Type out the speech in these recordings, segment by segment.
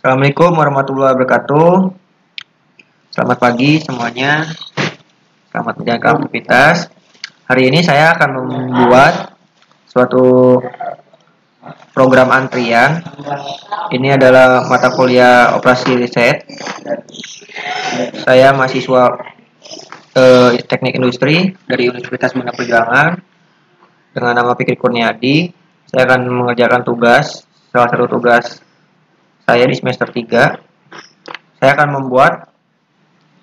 Assalamualaikum warahmatullahi wabarakatuh. Selamat pagi semuanya. Selamat menjalankan aktivitas. Hari ini saya akan membuat suatu program antrian. Ini adalah mata kuliah operasi riset. Saya mahasiswa teknik industri dari Universitas Bina Perjuangan dengan nama Fikri Kurniadi. Saya akan mengerjakan tugas, salah satu tugas saya di semester 3. Saya akan membuat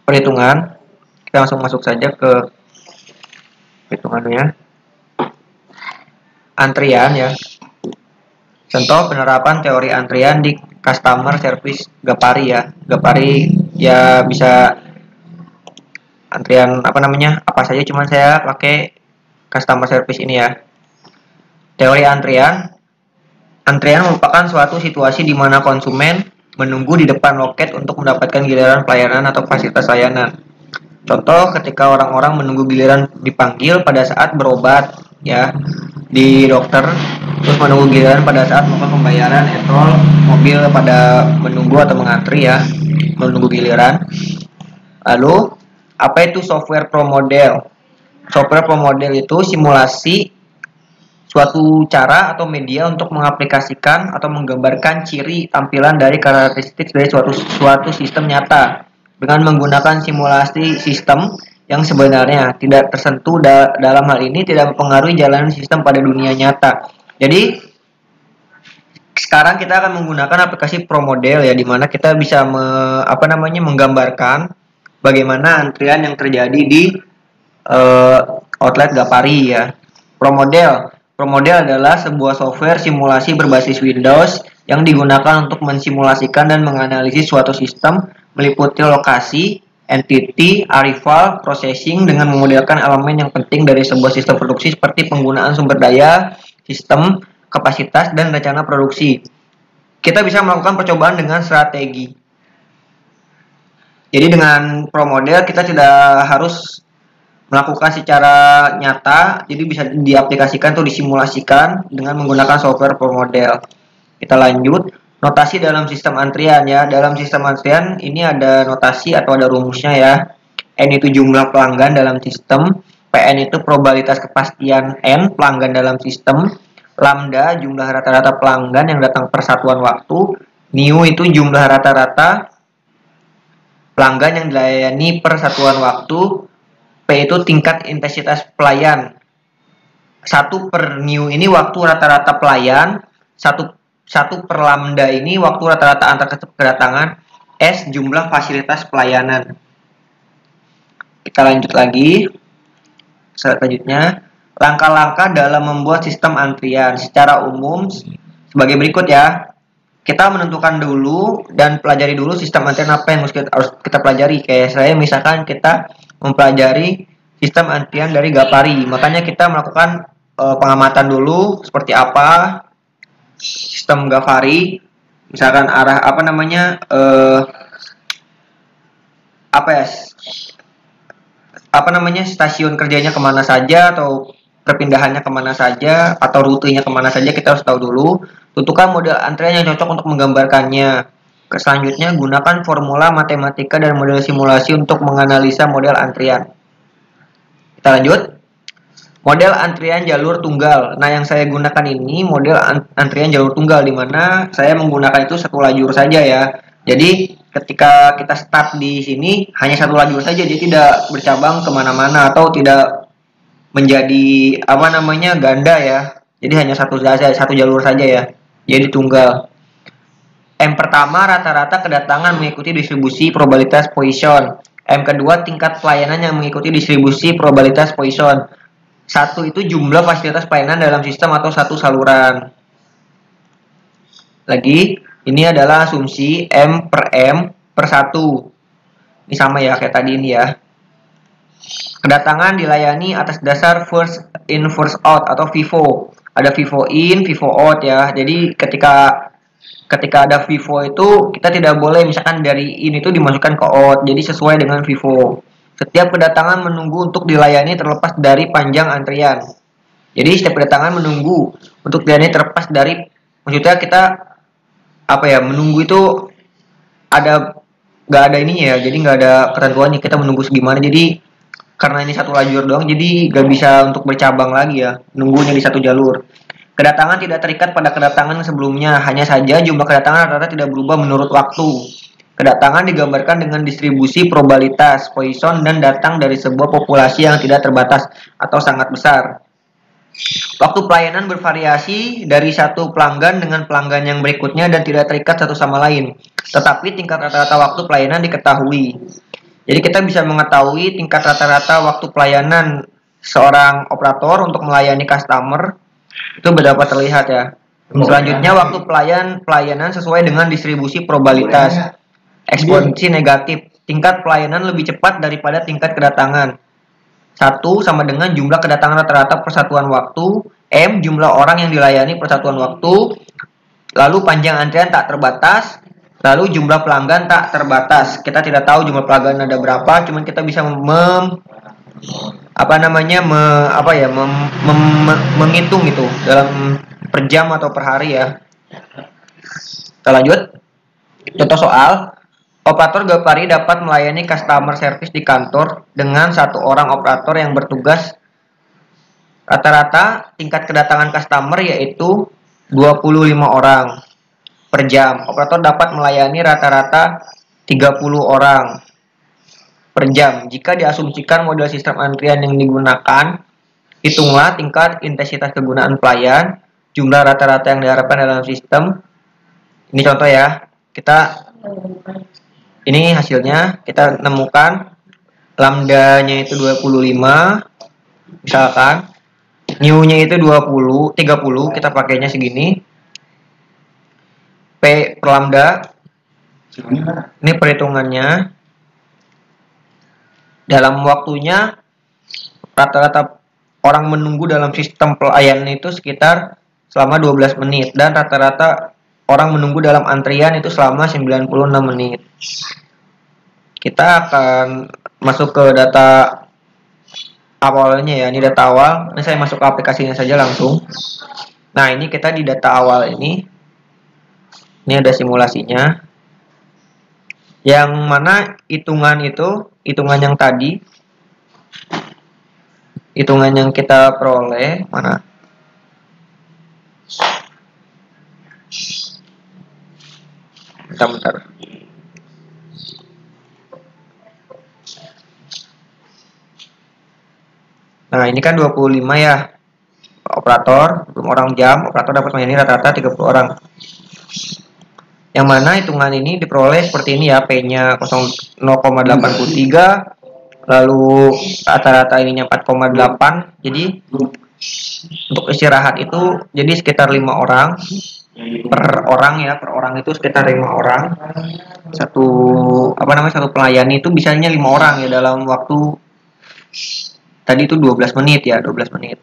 perhitungan. Kita langsung masuk saja ke perhitungannya. Antrian ya. Contoh penerapan teori antrian di customer service Gapari ya. Gapari ya bisa antrian apa saja, cuman saya pakai customer service ini ya. Teori antrian. Antrian merupakan suatu situasi di mana konsumen menunggu di depan loket untuk mendapatkan giliran pelayanan atau fasilitas layanan. Contoh ketika orang-orang menunggu giliran dipanggil pada saat berobat ya di dokter, terus menunggu giliran pada saat melakukan pembayaran e-tol mobil pada menunggu atau mengantri ya, menunggu giliran. Lalu apa itu software pro model? Software pro model itu simulasi suatu cara atau media untuk mengaplikasikan atau menggambarkan ciri tampilan dari karakteristik dari suatu sistem nyata dengan menggunakan simulasi sistem yang sebenarnya tidak tersentuh dalam hal ini tidak mempengaruhi jalanan sistem pada dunia nyata. Jadi sekarang kita akan menggunakan aplikasi ProModel ya, di mana kita bisa menggambarkan bagaimana antrian yang terjadi di outlet Gapari ya. ProModel adalah sebuah software simulasi berbasis Windows yang digunakan untuk mensimulasikan dan menganalisis suatu sistem meliputi lokasi, entity, arrival, processing dengan memodelkan elemen yang penting dari sebuah sistem produksi seperti penggunaan sumber daya, sistem, kapasitas, dan rencana produksi. Kita bisa melakukan percobaan dengan strategi. Jadi dengan ProModel kita tidak harus melakukan secara nyata, jadi bisa diaplikasikan atau disimulasikan dengan menggunakan software ProModel. Kita lanjut, notasi dalam sistem antrian ya. Dalam sistem antrian ini ada notasi atau ada rumusnya ya. N itu jumlah pelanggan dalam sistem, PN itu probabilitas kepastian N pelanggan dalam sistem, lambda jumlah rata-rata pelanggan yang datang per satuan waktu, mu itu jumlah rata-rata pelanggan yang dilayani per satuan waktu, P itu tingkat intensitas pelayan. 1 per mu ini waktu rata-rata pelayan, 1 per lambda ini waktu rata-rata antar kedatangan, S jumlah fasilitas pelayanan. Kita lanjut lagi. Selanjutnya, langkah-langkah dalam membuat sistem antrian secara umum sebagai berikut ya. Kita menentukan dulu dan pelajari dulu sistem antrian apa yang harus kita pelajari. Kayak saya misalkan kita mempelajari sistem antrian dari Gapari, makanya kita melakukan pengamatan dulu seperti apa sistem Gapari, misalkan arah stasiun kerjanya kemana saja atau perpindahannya kemana saja atau rutenya kemana saja, kita harus tahu dulu. Tentukan model antrian yang cocok untuk menggambarkannya. Selanjutnya, gunakan formula matematika dan model simulasi untuk menganalisa model antrian. Kita lanjut. Model antrian jalur tunggal. Nah, yang saya gunakan ini model antrian jalur tunggal, di mana saya menggunakan itu satu lajur saja ya. Jadi, ketika kita start di sini hanya satu lajur saja, jadi tidak bercabang kemana-mana atau tidak menjadi ganda ya. Jadi hanya satu jalur saja ya. Jadi tunggal. M pertama rata-rata kedatangan mengikuti distribusi probabilitas Poisson. M kedua tingkat pelayanan yang mengikuti distribusi probabilitas Poisson. 1 itu jumlah fasilitas pelayanan dalam sistem atau satu saluran. Lagi, ini adalah asumsi M per 1. Ini sama ya kayak tadi ini ya. Kedatangan dilayani atas dasar first in first out atau FIFO. Ada FIFO in, FIFO out ya. Jadi ketika ada FIFO itu kita tidak boleh misalkan dari in itu dimasukkan ke out. Jadi sesuai dengan FIFO. Setiap kedatangan menunggu untuk dilayani terlepas dari panjang antrian. Jadi setiap kedatangan menunggu untuk dilayani terlepas dari, maksudnya kita menunggu itu ada nggak ada ininya ya, jadi nggak ada ketentuannya kita menunggu segimana. Jadi karena ini satu lajur doang, jadi nggak bisa untuk bercabang lagi ya, nunggunya di satu jalur. Kedatangan tidak terikat pada kedatangan sebelumnya, hanya saja jumlah kedatangan rata-rata tidak berubah menurut waktu. Kedatangan digambarkan dengan distribusi probabilitas Poisson dan datang dari sebuah populasi yang tidak terbatas atau sangat besar. Waktu pelayanan bervariasi dari satu pelanggan dengan pelanggan yang berikutnya dan tidak terikat satu sama lain. Tetapi tingkat rata-rata waktu pelayanan diketahui. Jadi kita bisa mengetahui tingkat rata-rata waktu pelayanan seorang operator untuk melayani customer itu berdapat terlihat ya. Selanjutnya waktu pelayanan sesuai dengan distribusi probabilitas eksponensi negatif. Tingkat pelayanan lebih cepat daripada tingkat kedatangan. 1 sama dengan jumlah kedatangan rata-rata persatuan waktu, M jumlah orang yang dilayani persatuan waktu, lalu panjang antrian tak terbatas, lalu jumlah pelanggan tak terbatas. Kita tidak tahu jumlah pelanggan ada berapa, cuman kita bisa menghitung itu dalam per jam atau per hari ya. Kita lanjut. Contoh soal. Operator Gapari dapat melayani customer service di kantor dengan satu orang operator yang bertugas. Rata-rata tingkat kedatangan customer yaitu 25 orang per jam. Operator dapat melayani rata-rata 30 orang per jam. Jika diasumsikan model sistem antrian yang digunakan, hitunglah tingkat intensitas kegunaan pelayan, jumlah rata-rata yang diharapkan dalam sistem. Ini contoh ya. Ini hasilnya, kita nemukan lambdanya itu 25, misalkan new-nya itu 30, kita pakainya segini. P per lambda, ini perhitungannya. Dalam waktunya, rata-rata orang menunggu dalam sistem pelayanan itu sekitar selama 12 menit. Dan rata-rata orang menunggu dalam antrian itu selama 96 menit. Kita akan masuk ke data awalnya ya. Ini data awal. Ini saya masuk ke aplikasinya saja langsung. Nah, ini kita di data awal ini. Ini ada simulasinya. Yang mana hitungan yang tadi. Hitungan yang kita peroleh mana? Bentar. Nah, ini kan 25 ya. Operator, orang jam, operator dapat melayani rata-rata 30 orang. Yang mana hitungan ini diperoleh seperti ini ya, P-nya 0,83, lalu rata-rata ininya 4,8. Jadi untuk istirahat itu jadi sekitar 5 orang per orang ya, per orang itu sekitar 5 orang. Satu pelayani itu bisanya 5 orang ya dalam waktu tadi itu 12 menit ya, 12 menit.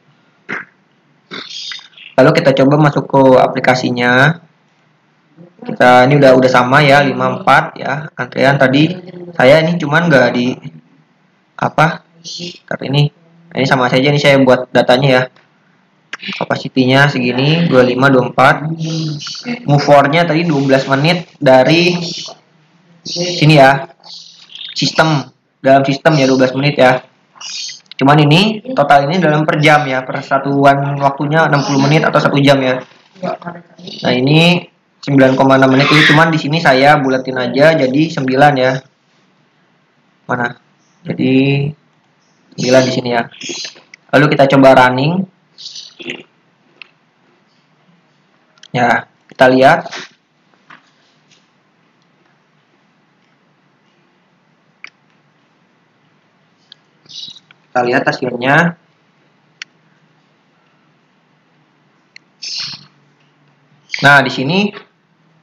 Lalu kita coba masuk ke aplikasinya. Kita ini udah sama ya, 54 ya. Antrian tadi saya ini cuman nggak di karena ini sama saja nih, saya buat datanya ya. Kapasitinya segini 25 24. Move forward-nya tadi 12 menit dari sini ya. Dalam sistem ya 12 menit ya. Cuman ini total ini dalam per jam ya, per satuan waktunya 60 menit atau 1 jam ya. Nah, ini 9,6 menit ini, cuman di sini saya bulatin aja jadi 9 ya. Mana? Jadi 9 di sini ya. Lalu kita coba running. Ya, kita lihat. Kita lihat hasilnya. Nah, di sini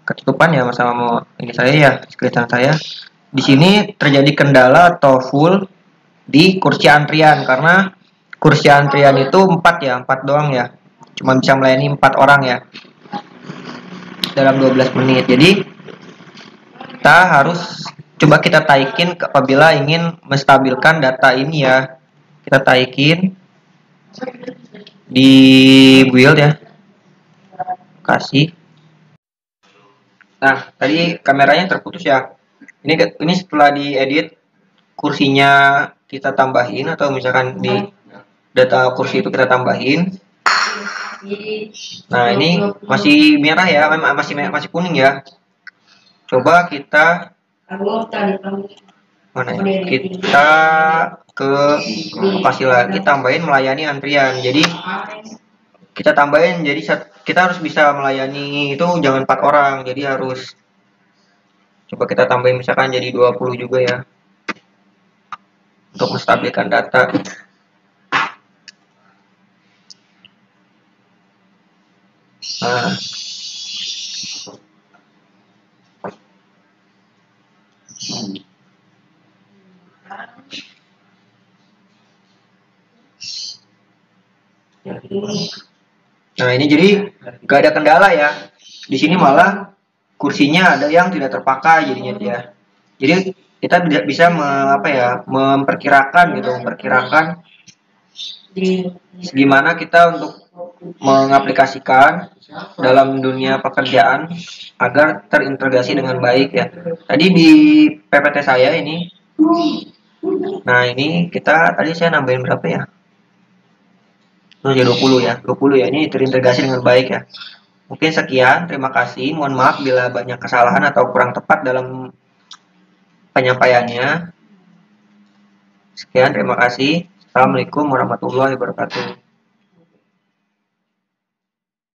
ketutupan ya sama ini saya ya, screen saya. Di sini terjadi kendala atau full di kursi antrian karena kursi antrian itu 4 ya, 4 doang ya. Cuma bisa melayani 4 orang ya. Dalam 12 menit. Jadi kita harus coba kita taikin apabila ingin menstabilkan data ini ya. Kita taikin di build ya. Kasih. Nah, tadi kameranya terputus ya. Ini setelah diedit kursinya kita tambahin, atau misalkan di data kursi itu kita tambahin. Nah, ini masih merah ya, masih kuning ya. Coba kita mana ya? Kita ke lokasi lagi, tambahin melayani antrian. Jadi kita tambahin, jadi kita harus bisa melayani itu jangan 4 orang, jadi harus coba kita tambahin misalkan jadi 20 juga ya, untuk menstabilkan data. Nah, nah ini jadi gak ada kendala ya. Di sini malah kursinya ada yang tidak terpakai jadinya ya. Jadi kita bisa memperkirakan gimana kita untuk mengaplikasikan dalam dunia pekerjaan agar terintegrasi dengan baik ya. Tadi di PPT saya ini, nah ini tadi saya nambahin berapa ya? Oh ya 20 ya, 20 ya. Ini terintegrasi dengan baik ya. Mungkin sekian, terima kasih. Mohon maaf bila banyak kesalahan atau kurang tepat dalam penyampaiannya. Sekian, terima kasih. Assalamualaikum warahmatullahi wabarakatuh.